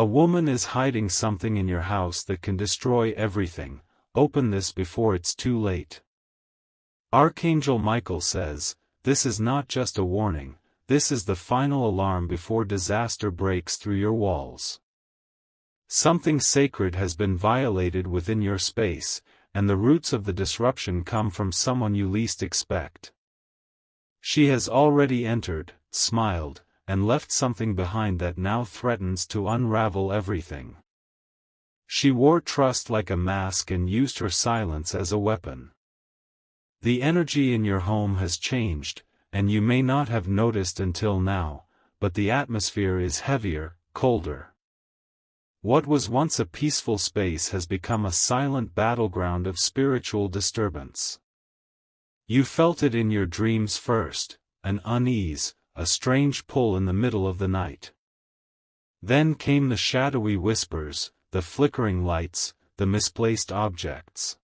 A woman is hiding something in your house that can destroy everything. Open this before it's too late. Archangel Michael says, this is not just a warning, this is the final alarm before disaster breaks through your walls. Something sacred has been violated within your space, and the roots of the disruption come from someone you least expect. She has already entered, smiled, and left something behind that now threatens to unravel everything. She wore trust like a mask and used her silence as a weapon. The energy in your home has changed, and you may not have noticed until now, but the atmosphere is heavier, colder. What was once a peaceful space has become a silent battleground of spiritual disturbance. You felt it in your dreams first, an unease, a strange pull in the middle of the night. Then came the shadowy whispers, the flickering lights, the misplaced objects.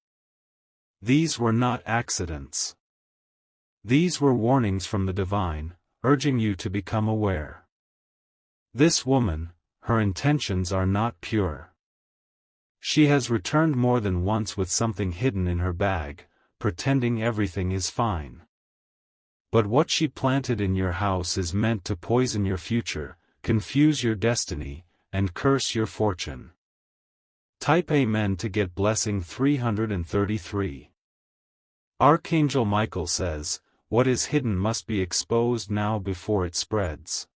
These were not accidents. These were warnings from the divine, urging you to become aware. This woman, her intentions are not pure. She has returned more than once with something hidden in her bag, pretending everything is fine. But what she planted in your house is meant to poison your future, confuse your destiny, and curse your fortune. Type Amen to get blessing 333. Archangel Michael says, what is hidden must be exposed now before it spreads.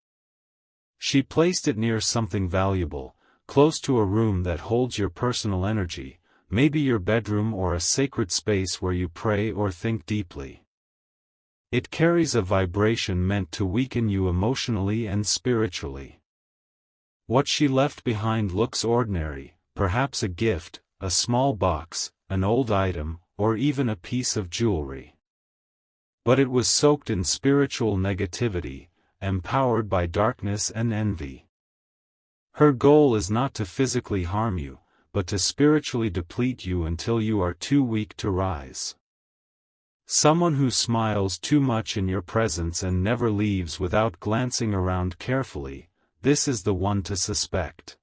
She placed it near something valuable, close to a room that holds your personal energy, maybe your bedroom or a sacred space where you pray or think deeply. It carries a vibration meant to weaken you emotionally and spiritually. What she left behind looks ordinary, perhaps a gift, a small box, an old item, or even a piece of jewelry. But it was soaked in spiritual negativity, empowered by darkness and envy. Her goal is not to physically harm you, but to spiritually deplete you until you are too weak to rise. Someone who smiles too much in your presence and never leaves without glancing around carefully, this is the one to suspect.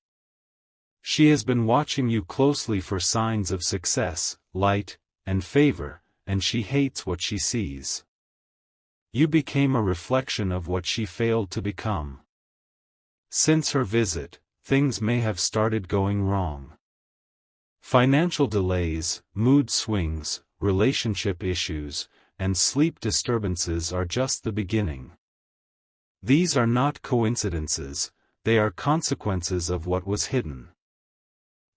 She has been watching you closely for signs of success, light, and favor, and she hates what she sees. You became a reflection of what she failed to become. Since her visit, things may have started going wrong. Financial delays, mood swings, relationship issues, and sleep disturbances are just the beginning. These are not coincidences, they are consequences of what was hidden.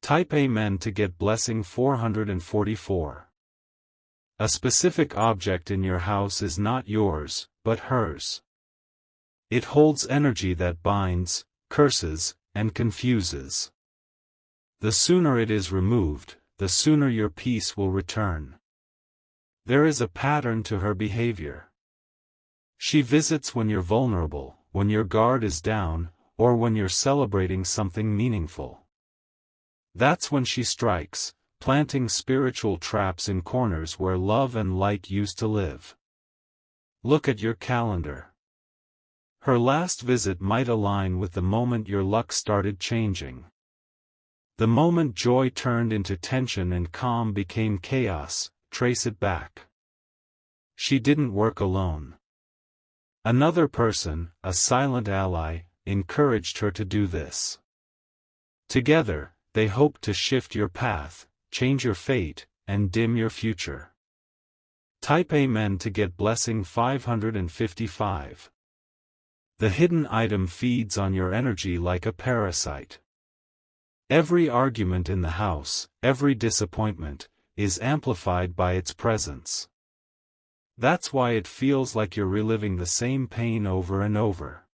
Type Amen to get blessing 444. A specific object in your house is not yours, but hers. It holds energy that binds, curses, and confuses. The sooner it is removed, the sooner your peace will return. There is a pattern to her behavior. She visits when you're vulnerable, when your guard is down, or when you're celebrating something meaningful. That's when she strikes, planting spiritual traps in corners where love and light used to live. Look at your calendar. Her last visit might align with the moment your luck started changing. The moment joy turned into tension and calm became chaos. Trace it back. She didn't work alone. Another person, a silent ally, encouraged her to do this. Together, they hoped to shift your path, change your fate, and dim your future. Type Amen to get blessing 555. The hidden item feeds on your energy like a parasite. Every argument in the house, every disappointment, is amplified by its presence. That's why it feels like you're reliving the same pain over and over.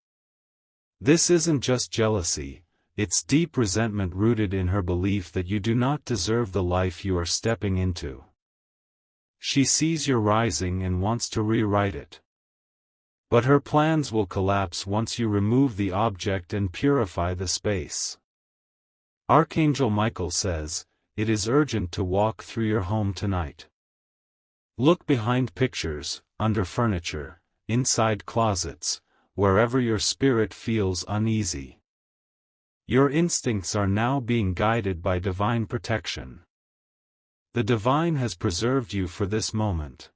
This isn't just jealousy, it's deep resentment rooted in her belief that you do not deserve the life you are stepping into. She sees your rising and wants to rewrite it. But her plans will collapse once you remove the object and purify the space. Archangel Michael says, it is urgent to walk through your home tonight. Look behind pictures, under furniture, inside closets, wherever your spirit feels uneasy. Your instincts are now being guided by divine protection. The divine has preserved you for this moment.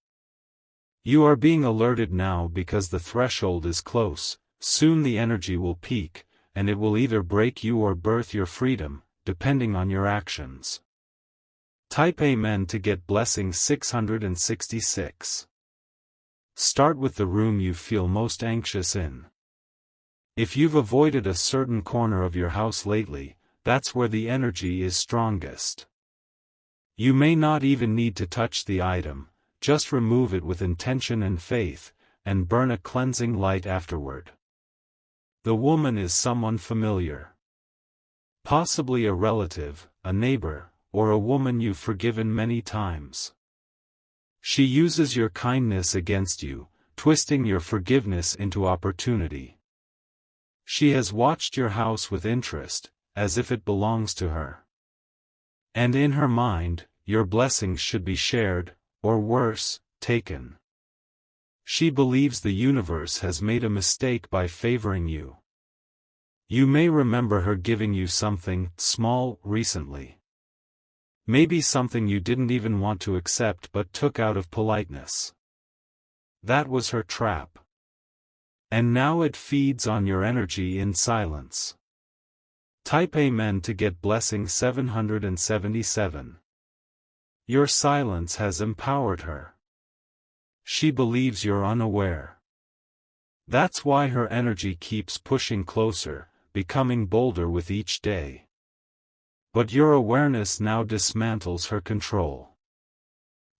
You are being alerted now because the threshold is close. Soon the energy will peak, and it will either break you or birth your freedom, depending on your actions. Type Amen to get blessing 666. Start with the room you feel most anxious in. If you've avoided a certain corner of your house lately, that's where the energy is strongest. You may not even need to touch the item, just remove it with intention and faith, and burn a cleansing light afterward. The woman is someone familiar. Possibly a relative, a neighbor, or a woman you've forgiven many times. She uses your kindness against you, twisting your forgiveness into opportunity. She has watched your house with interest, as if it belongs to her. And in her mind, your blessings should be shared, or worse, taken. She believes the universe has made a mistake by favoring you. You may remember her giving you something small recently. Maybe something you didn't even want to accept but took out of politeness. That was her trap. And now it feeds on your energy in silence. Type Amen to get blessing 777. Your silence has empowered her. She believes you're unaware. That's why her energy keeps pushing closer, becoming bolder with each day. But your awareness now dismantles her control.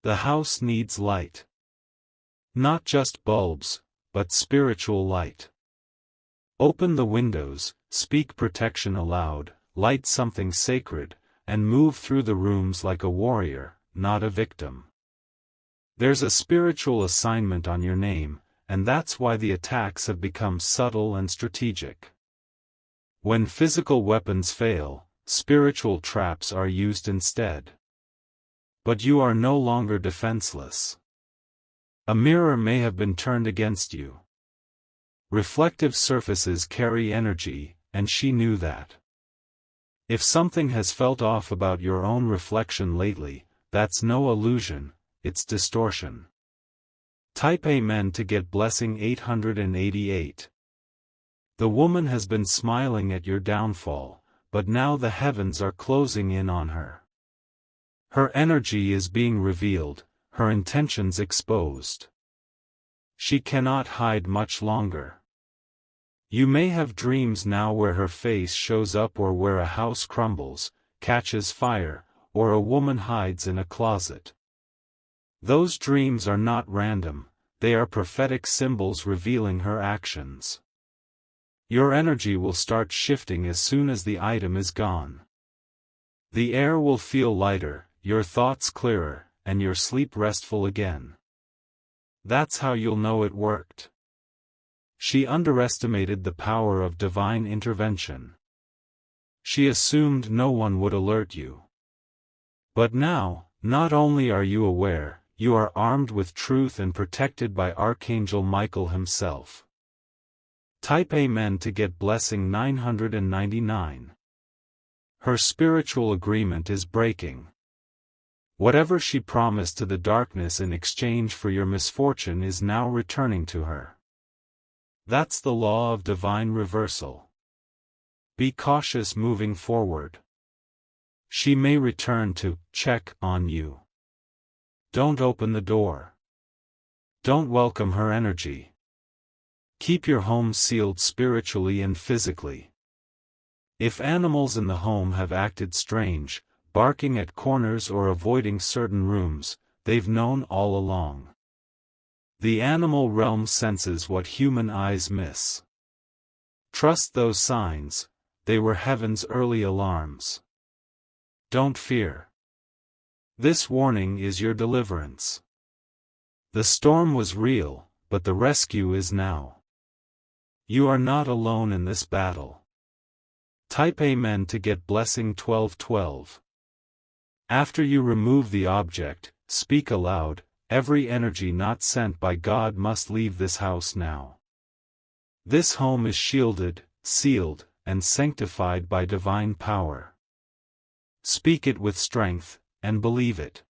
The house needs light. Not just bulbs, but spiritual light. Open the windows, speak protection aloud, light something sacred, and move through the rooms like a warrior, not a victim. There's a spiritual assignment on your name, and that's why the attacks have become subtle and strategic. When physical weapons fail, spiritual traps are used instead. But you are no longer defenseless. A mirror may have been turned against you. Reflective surfaces carry energy, and she knew that. If something has felt off about your own reflection lately, that's no illusion, it's distortion. Type Amen to get blessing 888. The woman has been smiling at your downfall, but now the heavens are closing in on her. Her energy is being revealed, her intentions exposed. She cannot hide much longer. You may have dreams now where her face shows up or where a house crumbles, catches fire, or a woman hides in a closet. Those dreams are not random, they are prophetic symbols revealing her actions. Your energy will start shifting as soon as the item is gone. The air will feel lighter, your thoughts clearer, and your sleep restful again. That's how you'll know it worked. She underestimated the power of divine intervention. She assumed no one would alert you. But now, not only are you aware, you are armed with truth and protected by Archangel Michael himself. Type Amen to get blessing 999. Her spiritual agreement is breaking. Whatever she promised to the darkness in exchange for your misfortune is now returning to her. That's the law of divine reversal. Be cautious moving forward. She may return to check on you. Don't open the door. Don't welcome her energy. Keep your home sealed spiritually and physically. If animals in the home have acted strange, barking at corners or avoiding certain rooms, they've known all along. The animal realm senses what human eyes miss. Trust those signs, they were heaven's early alarms. Don't fear. This warning is your deliverance. The storm was real, but the rescue is now. You are not alone in this battle. Type Amen to get blessing 1212. After you remove the object, speak aloud, every energy not sent by God must leave this house now. This home is shielded, sealed, and sanctified by divine power. Speak it with strength, and believe it.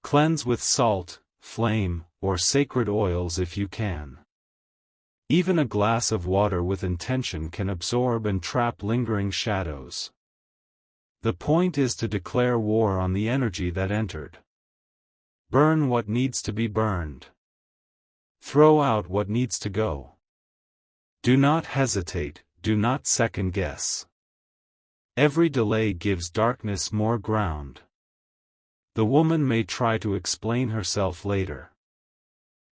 Cleanse with salt, flame, or sacred oils if you can. Even a glass of water with intention can absorb and trap lingering shadows. The point is to declare war on the energy that entered. Burn what needs to be burned. Throw out what needs to go. Do not hesitate, do not second guess. Every delay gives darkness more ground. The woman may try to explain herself later.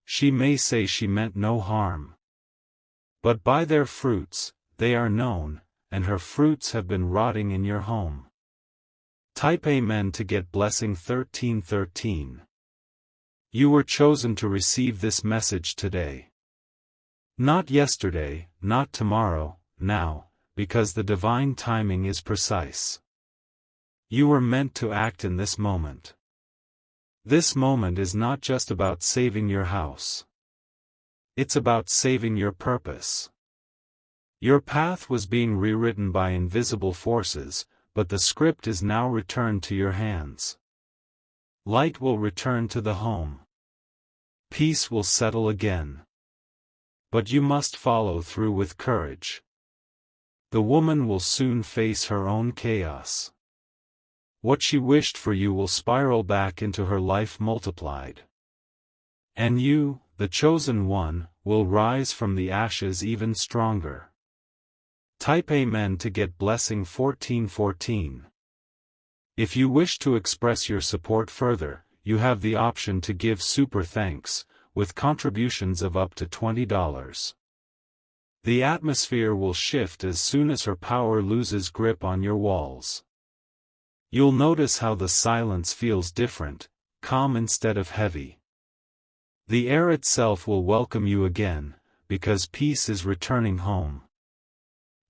She may say she meant no harm. But by their fruits, they are known, and her fruits have been rotting in your home. Type Amen to get blessing 1313. You were chosen to receive this message today. Not yesterday, not tomorrow, now, because the divine timing is precise. You were meant to act in this moment. This moment is not just about saving your house. It's about saving your purpose. Your path was being rewritten by invisible forces, but the script is now returned to your hands. Light will return to the home. Peace will settle again. But you must follow through with courage. The woman will soon face her own chaos. What she wished for you will spiral back into her life multiplied. And you, the chosen one, will rise from the ashes even stronger. Type Amen to get blessing 1414. If you wish to express your support further, you have the option to give super thanks, with contributions of up to $20. The atmosphere will shift as soon as her power loses grip on your walls. You'll notice how the silence feels different, calm instead of heavy. The air itself will welcome you again, because peace is returning home.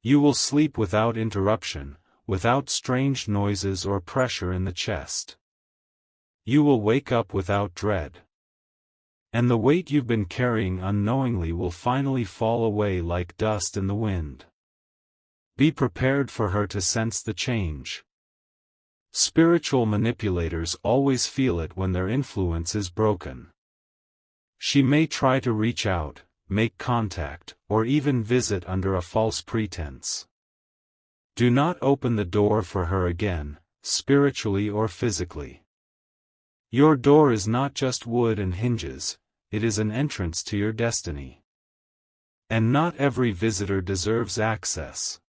You will sleep without interruption, without strange noises or pressure in the chest. You will wake up without dread. And the weight you've been carrying unknowingly will finally fall away like dust in the wind. Be prepared for her to sense the change. Spiritual manipulators always feel it when their influence is broken. She may try to reach out, make contact, or even visit under a false pretense. Do not open the door for her again, spiritually or physically. Your door is not just wood and hinges, it is an entrance to your destiny. And not every visitor deserves access.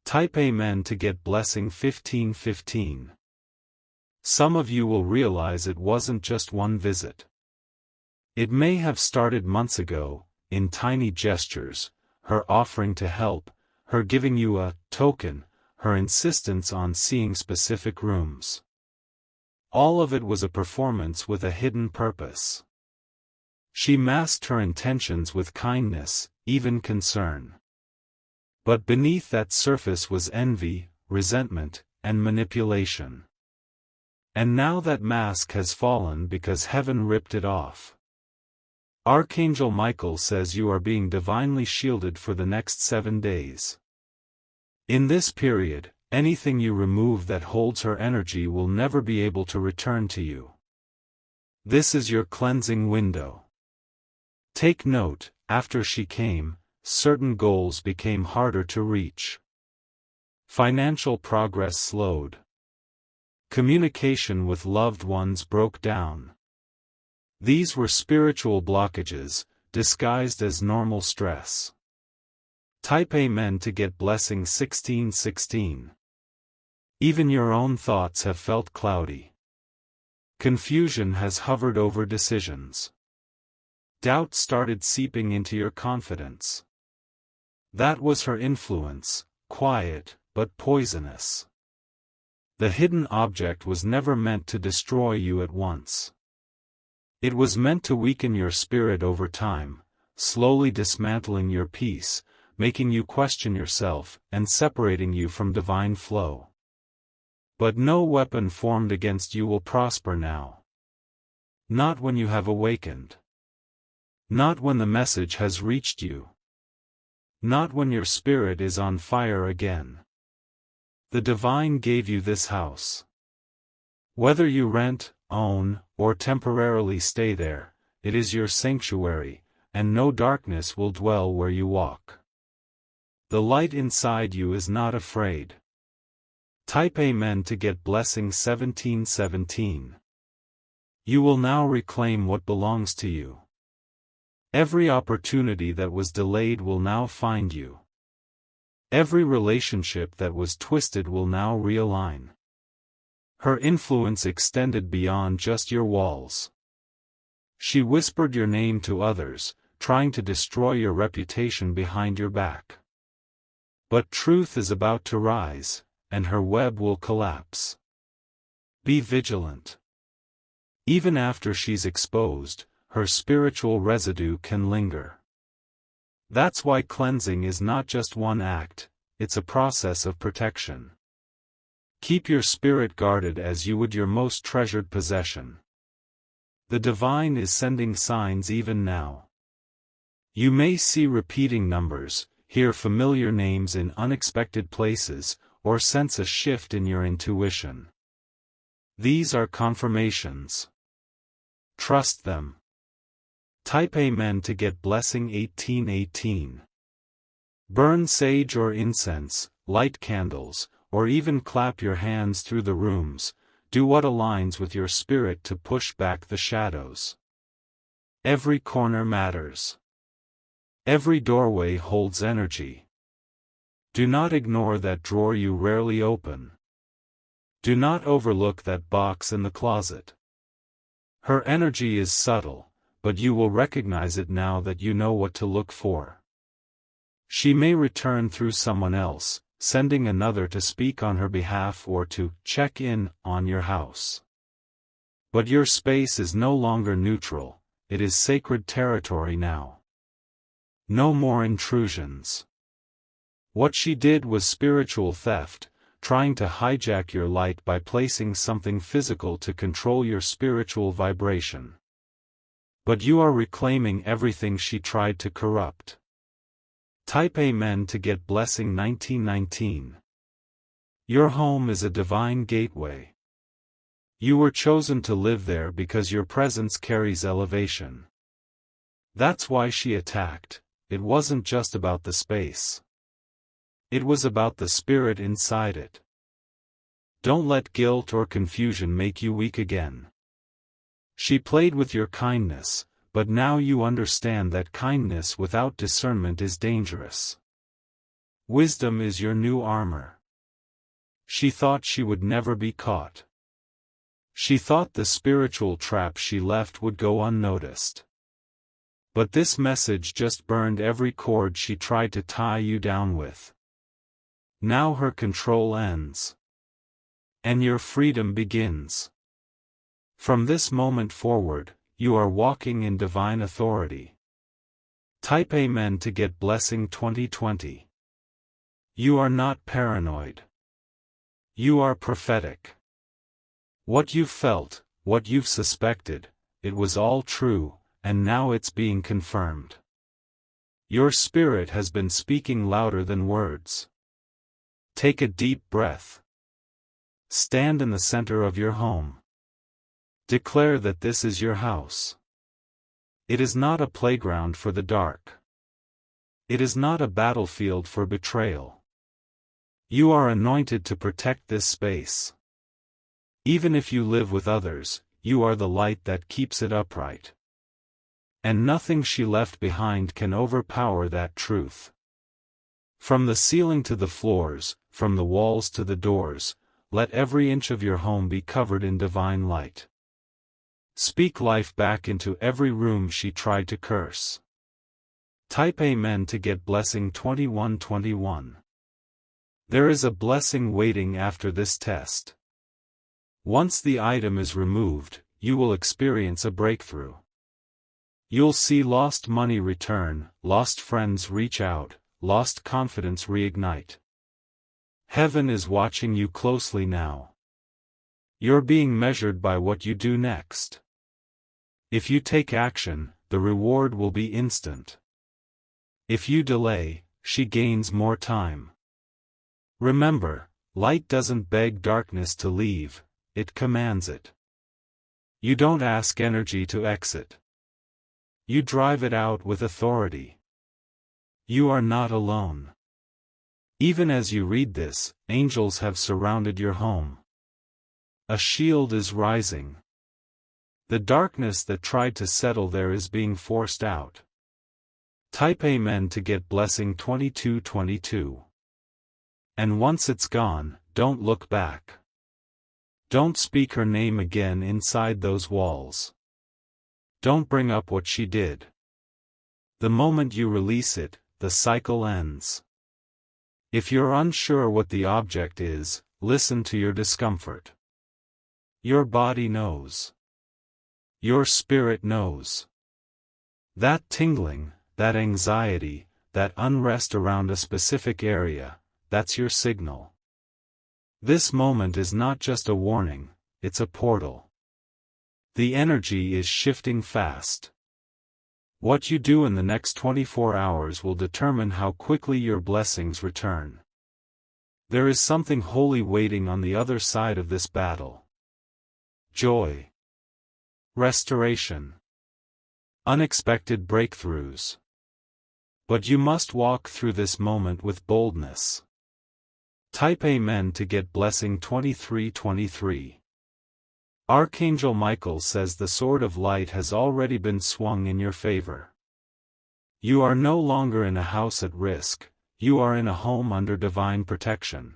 Type Amen to get blessing 1515. Some of you will realize it wasn't just one visit. It may have started months ago, in tiny gestures, her offering to help, her giving you a token, her insistence on seeing specific rooms. All of it was a performance with a hidden purpose. She masked her intentions with kindness, even concern. But beneath that surface was envy, resentment, and manipulation. And now that mask has fallen because heaven ripped it off. Archangel Michael says you are being divinely shielded for the next 7 days. In this period, anything you remove that holds her energy will never be able to return to you. This is your cleansing window. Take note, after she came, certain goals became harder to reach. Financial progress slowed. Communication with loved ones broke down. These were spiritual blockages, disguised as normal stress. Type Amen to get blessing 1616. Even your own thoughts have felt cloudy. Confusion has hovered over decisions. Doubt started seeping into your confidence. That was her influence, quiet, but poisonous. The hidden object was never meant to destroy you at once. It was meant to weaken your spirit over time, slowly dismantling your peace, making you question yourself, and separating you from divine flow. But no weapon formed against you will prosper now. Not when you have awakened. Not when the message has reached you. Not when your spirit is on fire again. The divine gave you this house. Whether you rent, own, or temporarily stay there, it is your sanctuary, and no darkness will dwell where you walk. The light inside you is not afraid. Type Amen to get blessing 1717. You will now reclaim what belongs to you. Every opportunity that was delayed will now find you. Every relationship that was twisted will now realign. Her influence extended beyond just your walls. She whispered your name to others, trying to destroy your reputation behind your back. But truth is about to rise, and her web will collapse. Be vigilant. Even after she's exposed, her spiritual residue can linger. That's why cleansing is not just one act, it's a process of protection. Keep your spirit guarded as you would your most treasured possession. The divine is sending signs even now. You may see repeating numbers, hear familiar names in unexpected places, or sense a shift in your intuition. These are confirmations. Trust them. Type Amen to get blessing 1818. Burn sage or incense, light candles, or even clap your hands through the rooms. Do what aligns with your spirit to push back the shadows. Every corner matters. Every doorway holds energy. Do not ignore that drawer you rarely open. Do not overlook that box in the closet. Her energy is subtle, but you will recognize it now that you know what to look for. She may return through someone else, sending another to speak on her behalf or to check in on your house. But your space is no longer neutral, it is sacred territory now. No more intrusions. What she did was spiritual theft, trying to hijack your light by placing something physical to control your spiritual vibration. But you are reclaiming everything she tried to corrupt. Type Amen to get blessing 1919. Your home is a divine gateway. You were chosen to live there because your presence carries elevation. That's why she attacked. It wasn't just about the space. It was about the spirit inside it. Don't let guilt or confusion make you weak again. She played with your kindness, but now you understand that kindness without discernment is dangerous. Wisdom is your new armor. She thought she would never be caught. She thought the spiritual trap she left would go unnoticed. But this message just burned every cord she tried to tie you down with. Now her control ends. And your freedom begins. From this moment forward, you are walking in divine authority. Type Amen to get blessing 2020. You are not paranoid. You are prophetic. What you've felt, what you've suspected, it was all true, and now it's being confirmed. Your spirit has been speaking louder than words. Take a deep breath. Stand in the center of your home. Declare that this is your house. It is not a playground for the dark. It is not a battlefield for betrayal. You are anointed to protect this space. Even if you live with others, you are the light that keeps it upright. And nothing she left behind can overpower that truth. From the ceiling to the floors, from the walls to the doors, let every inch of your home be covered in divine light. Speak life back into every room she tried to curse. Type Amen to get blessing 2121. There is a blessing waiting after this test. Once the item is removed, you will experience a breakthrough. You'll see lost money return, lost friends reach out, lost confidence reignite. Heaven is watching you closely now. You're being measured by what you do next. If you take action, the reward will be instant. If you delay, she gains more time. Remember, light doesn't beg darkness to leave, it commands it. You don't ask energy to exit. You drive it out with authority. You are not alone. Even as you read this, angels have surrounded your home. A shield is rising. The darkness that tried to settle there is being forced out. Type Amen to get blessing 2222. And once it's gone, don't look back. Don't speak her name again inside those walls. Don't bring up what she did. The moment you release it, the cycle ends. If you're unsure what the object is, listen to your discomfort. Your body knows. Your spirit knows. That tingling, that anxiety, that unrest around a specific area, that's your signal. This moment is not just a warning, it's a portal. The energy is shifting fast. What you do in the next 24 hours will determine how quickly your blessings return. There is something holy waiting on the other side of this battle. Joy. Restoration. Unexpected breakthroughs. But you must walk through this moment with boldness. Type Amen to get blessing 2323. Archangel Michael says the sword of light has already been swung in your favor. You are no longer in a house at risk, you are in a home under divine protection.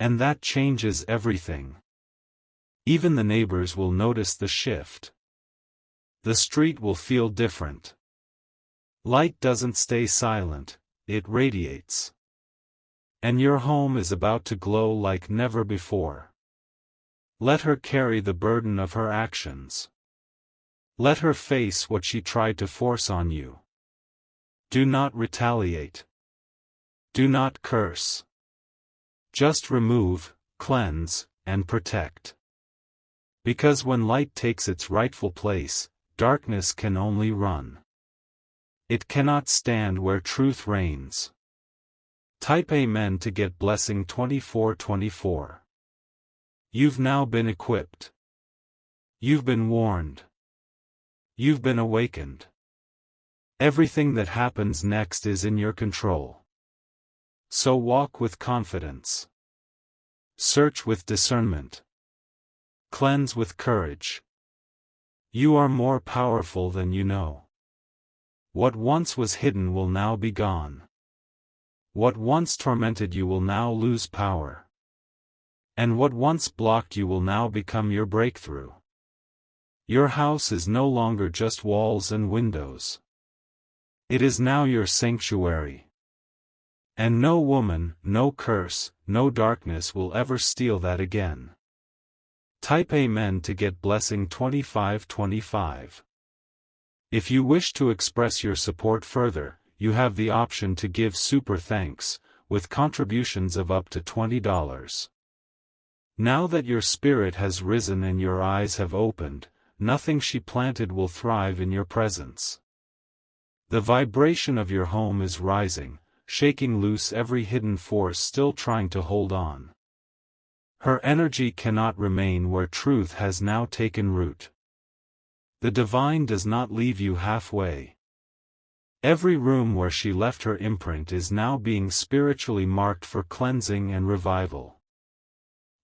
And that changes everything. Even the neighbors will notice the shift. The street will feel different. Light doesn't stay silent, it radiates. And your home is about to glow like never before. Let her carry the burden of her actions. Let her face what she tried to force on you. Do not retaliate. Do not curse. Just remove, cleanse, and protect. Because when light takes its rightful place, darkness can only run. It cannot stand where truth reigns. Type Amen to get blessing 2424. You've now been equipped. You've been warned. You've been awakened. Everything that happens next is in your control. So walk with confidence. Search with discernment. Cleanse with courage. You are more powerful than you know. What once was hidden will now be gone. What once tormented you will now lose power. And what once blocked you will now become your breakthrough. Your house is no longer just walls and windows. It is now your sanctuary. And no woman, no curse, no darkness will ever steal that again. Type Amen to get blessing 2525. If you wish to express your support further, you have the option to give super thanks, with contributions of up to $20. Now that your spirit has risen and your eyes have opened, nothing she planted will thrive in your presence. The vibration of your home is rising, shaking loose every hidden force still trying to hold on. Her energy cannot remain where truth has now taken root. The divine does not leave you halfway. Every room where she left her imprint is now being spiritually marked for cleansing and revival.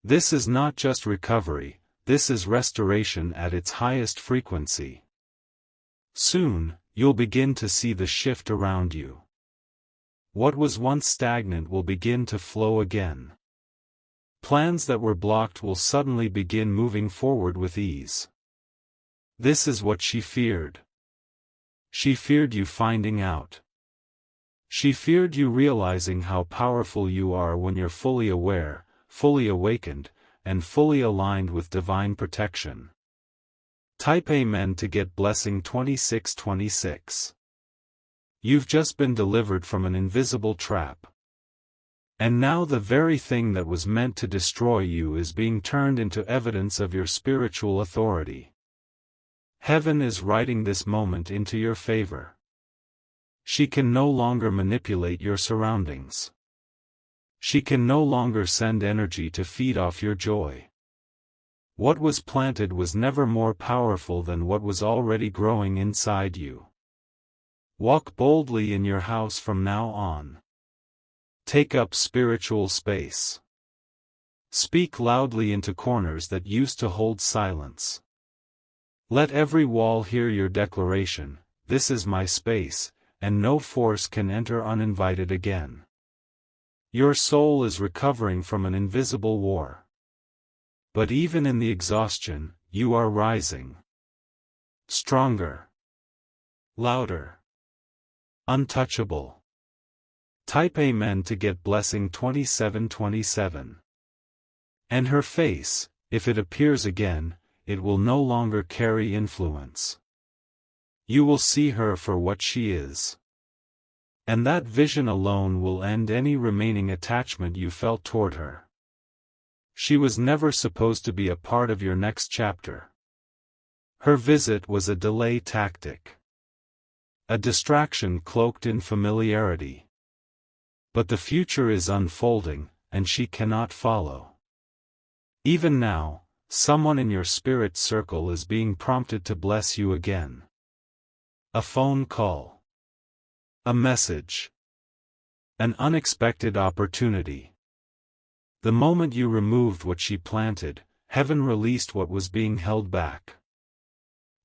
This is not just recovery, this is restoration at its highest frequency. Soon, you'll begin to see the shift around you. What was once stagnant will begin to flow again. Plans that were blocked will suddenly begin moving forward with ease. This is what she feared. She feared you finding out. She feared you realizing how powerful you are when you're fully aware, fully awakened, and fully aligned with divine protection. Type Amen to get blessing 2626. You've just been delivered from an invisible trap. And now the very thing that was meant to destroy you is being turned into evidence of your spiritual authority. Heaven is writing this moment into your favor. She can no longer manipulate your surroundings. She can no longer send energy to feed off your joy. What was planted was never more powerful than what was already growing inside you. Walk boldly in your house from now on. Take up spiritual space. Speak loudly into corners that used to hold silence. Let every wall hear your declaration, "This is my space, and no force can enter uninvited again." Your soul is recovering from an invisible war. But even in the exhaustion, you are rising. Stronger. Louder. Untouchable. Type Amen to get blessing 2727. And her face, if it appears again, it will no longer carry influence. You will see her for what she is. And that vision alone will end any remaining attachment you felt toward her. She was never supposed to be a part of your next chapter. Her visit was a delay tactic. A distraction cloaked in familiarity. But the future is unfolding, and she cannot follow. Even now, someone in your spirit circle is being prompted to bless you again. A phone call. A message. An unexpected opportunity. The moment you removed what she planted, heaven released what was being held back.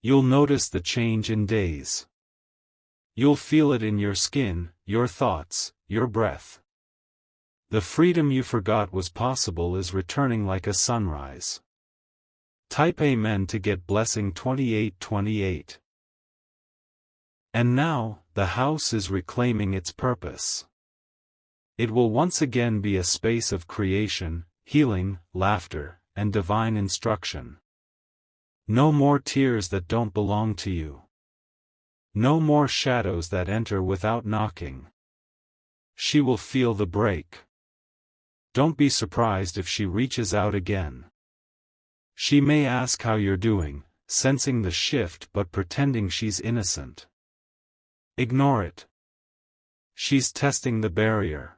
You'll notice the change in days. You'll feel it in your skin, your thoughts, your breath. The freedom you forgot was possible is returning like a sunrise. Type Amen to get blessing 2828. And now, the house is reclaiming its purpose. It will once again be a space of creation, healing, laughter, and divine instruction. No more tears that don't belong to you. No more shadows that enter without knocking. She will feel the break. Don't be surprised if she reaches out again. She may ask how you're doing, sensing the shift but pretending she's innocent. Ignore it. She's testing the barrier.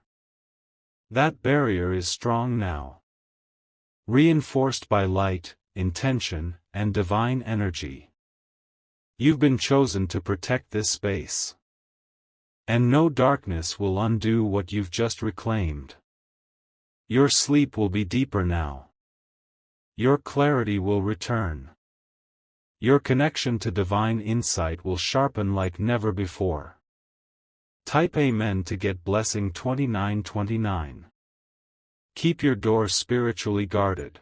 That barrier is strong now. Reinforced by light, intention, and divine energy. You've been chosen to protect this space. And no darkness will undo what you've just reclaimed. Your sleep will be deeper now. Your clarity will return. Your connection to divine insight will sharpen like never before. Type Amen to get blessing 2929. Keep your doors spiritually guarded.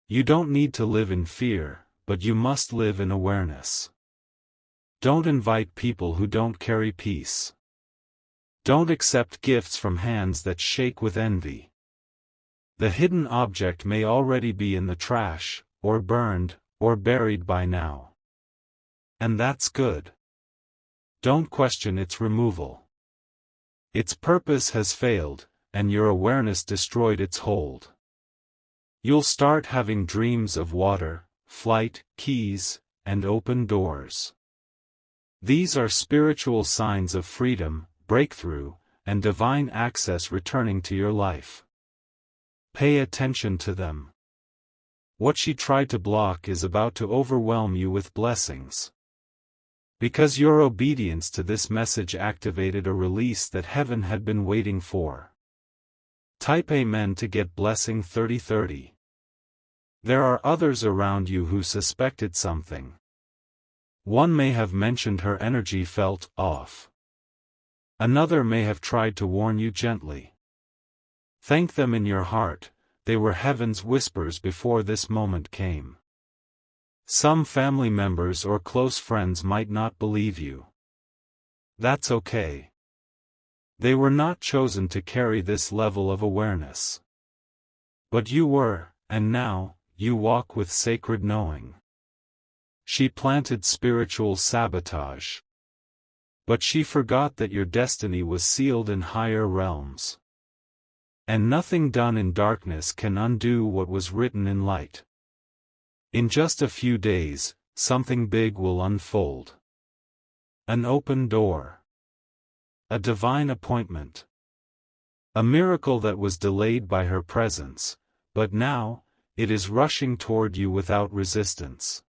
You don't need to live in fear, but you must live in awareness. Don't invite people who don't carry peace. Don't accept gifts from hands that shake with envy. The hidden object may already be in the trash, or burned, or buried by now. And that's good. Don't question its removal. Its purpose has failed, and your awareness destroyed its hold. You'll start having dreams of water, flight, keys, and open doors. These are spiritual signs of freedom, breakthrough, and divine access returning to your life. Pay attention to them. What she tried to block is about to overwhelm you with blessings. Because your obedience to this message activated a release that heaven had been waiting for. Type Amen to get blessing 3030. There are others around you who suspected something. One may have mentioned her energy felt off. Another may have tried to warn you gently. Thank them in your heart, they were heaven's whispers before this moment came. Some family members or close friends might not believe you. That's okay. They were not chosen to carry this level of awareness. But you were, and now, you walk with sacred knowing. She planted spiritual sabotage. But she forgot that your destiny was sealed in higher realms. And nothing done in darkness can undo what was written in light. In just a few days, something big will unfold. An open door. A divine appointment. A miracle that was delayed by her presence, but now, it is rushing toward you without resistance.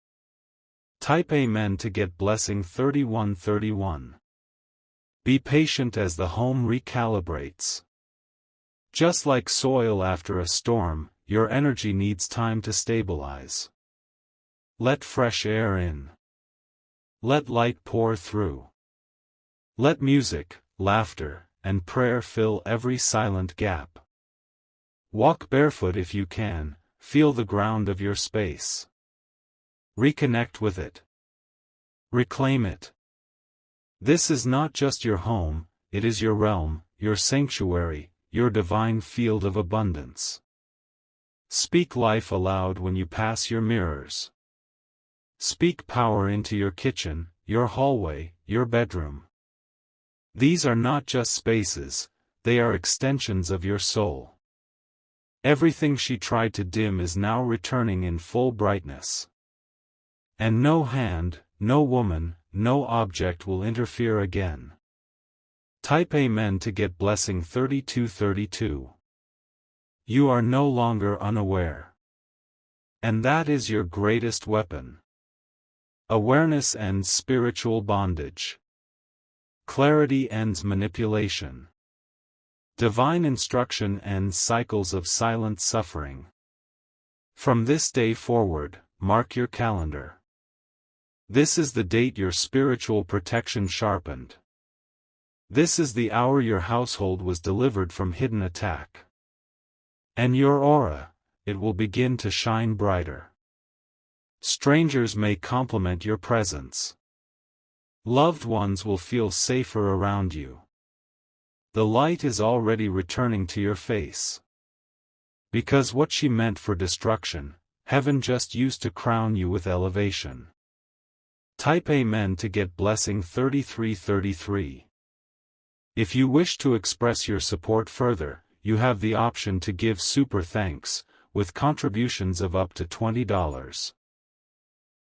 Type Amen to get blessing 3131. Be patient as the home recalibrates. Just like soil after a storm, your energy needs time to stabilize. Let fresh air in. Let light pour through. Let music, laughter, and prayer fill every silent gap. Walk barefoot if you can, feel the ground of your space. Reconnect with it. Reclaim it. This is not just your home, it is your realm, your sanctuary, your divine field of abundance. Speak life aloud when you pass your mirrors. Speak power into your kitchen, your hallway, your bedroom. These are not just spaces, they are extensions of your soul. Everything she tried to dim is now returning in full brightness. And no hand, no woman, no object will interfere again. Type Amen to get blessing 3232. You are no longer unaware. And that is your greatest weapon. Awareness ends spiritual bondage. Clarity ends manipulation. Divine instruction ends cycles of silent suffering. From this day forward, mark your calendar. This is the date your spiritual protection sharpened. This is the hour your household was delivered from hidden attack. And your aura, it will begin to shine brighter. Strangers may compliment your presence. Loved ones will feel safer around you. The light is already returning to your face. Because what she meant for destruction, heaven just used to crown you with elevation. Type Amen to get blessing 3333. If you wish to express your support further, you have the option to give super thanks, with contributions of up to $20.